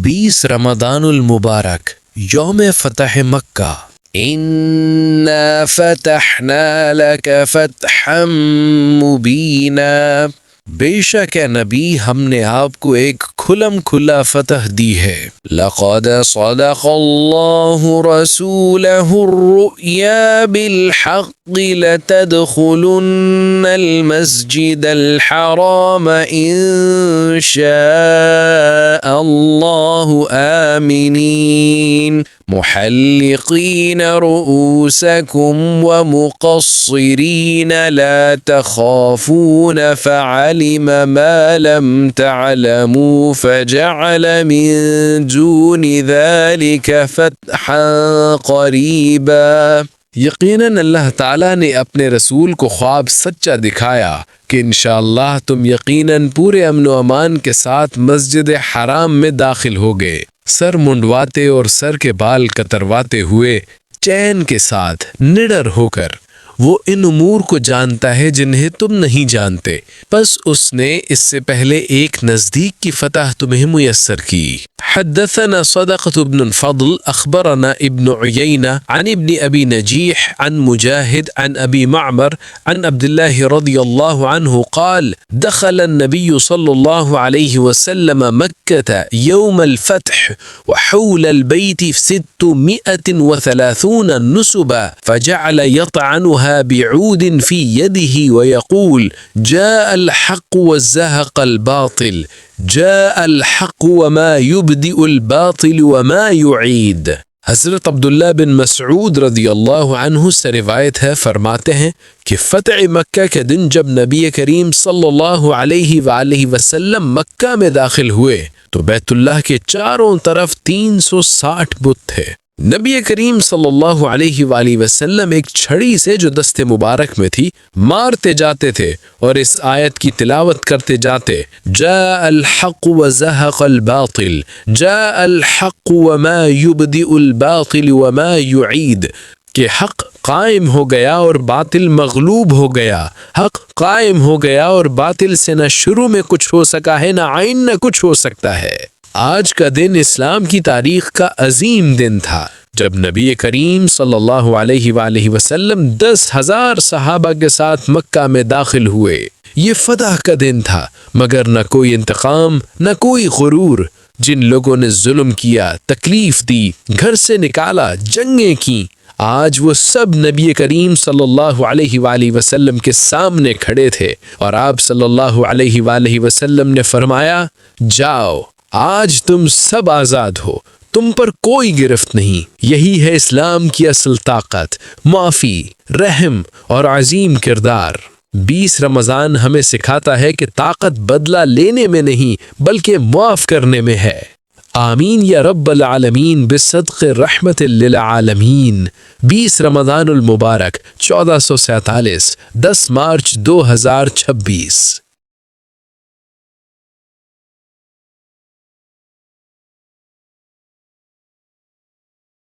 20 رمضان المبارک یوم فتح مکہ۔ اِنَّا فَتَحْنَا لَكَ فَتْحًا مُبِينًا، بے شک اے نبی ہم نے آپ کو ایک کھلم کھلا فتح دی ہے۔ لَقَدْ صَدَقَ اللَّهُ رَسُولَهُ الرُّؤْيَا بِالْحَقِّ لَتَدْخُلُنَّ الْمَسْجِدَ الْحَرَامَ إِن شَاءَ اللَّهُ آمِنِينَ محلقين رؤوسكم ومقصرين لا تخافون فعلم ما لم تعلموا فجعل من دون ذلك فتحا قريبا۔ یقیناً اللہ تعالیٰ نے اپنے رسول کو خواب سچا دکھایا کہ انشاءاللہ تم یقیناً پورے امن و امان کے ساتھ مسجد حرام میں داخل ہوگے، سر منڈواتے اور سر کے بال کترواتے ہوئے، چین کے ساتھ، نڈر ہو کر۔ وہ ان امور کو جانتا ہے جنہیں تم نہیں جانتے، بس اس نے اس سے پہلے ایک نزدیک کی فتح تمہیں میسر کی۔ حدثنا صدقة بن الفضل اخبرنا ابن عيينة عن ابن ابي نجيح عن مجاهد عن ابي معمر عن عبد الله رضي الله عنه قال دخل النبي صلى الله عليه وسلم مكة يوم الفتح وحول البيت 630 نسبا فجعل يطعنها بعود في يده ويقول جاء الحق وزهق الباطل جاء الحق وما يبدئ الباطل وما يعيد۔ حضرت عبداللہ بن مسعود رضی اللہ عنہ سے روایت ہے، فرماتے ہیں کہ فتح مکہ کے دن جب نبی کریم صلی اللہ علیہ وآلہ وسلم مکہ میں داخل ہوئے تو بیت اللہ کے چاروں طرف 360 بت تھے۔ نبی کریم صلی اللہ علیہ وآلہ وسلم ایک چھڑی سے جو دست مبارک میں تھی مارتے جاتے تھے اور اس آیت کی تلاوت کرتے جاتے، جاء الحق وزهق الباطل جاء الحق وما يبدئ الباطل وما يعيد، کہ حق قائم ہو گیا اور باطل مغلوب ہو گیا، حق قائم ہو گیا اور باطل سے نہ شروع میں کچھ ہو سکا ہے نہ آئین نہ کچھ ہو سکتا ہے۔ آج کا دن اسلام کی تاریخ کا عظیم دن تھا جب نبی کریم صلی اللہ علیہ وآلہ وسلم 10,000 صحابہ کے ساتھ مکہ میں داخل ہوئے۔ یہ فتح کا دن تھا، مگر نہ کوئی انتقام نہ کوئی غرور۔ جن لوگوں نے ظلم کیا، تکلیف دی، گھر سے نکالا، جنگیں کیں، آج وہ سب نبی کریم صلی اللہ علیہ وآلہ وسلم کے سامنے کھڑے تھے اور آپ صلی اللہ علیہ وآلہ وسلم نے فرمایا جاؤ، آج تم سب آزاد ہو، تم پر کوئی گرفت نہیں۔ یہی ہے اسلام کی اصل طاقت، معافی، رحم اور عظیم کردار۔ 20 رمضان ہمیں سکھاتا ہے کہ طاقت بدلہ لینے میں نہیں بلکہ معاف کرنے میں ہے۔ آمین یا رب العالمین بصدق رحمت للعالمین۔ 20 رمضان المبارک 1447، 10 مارچ 2026۔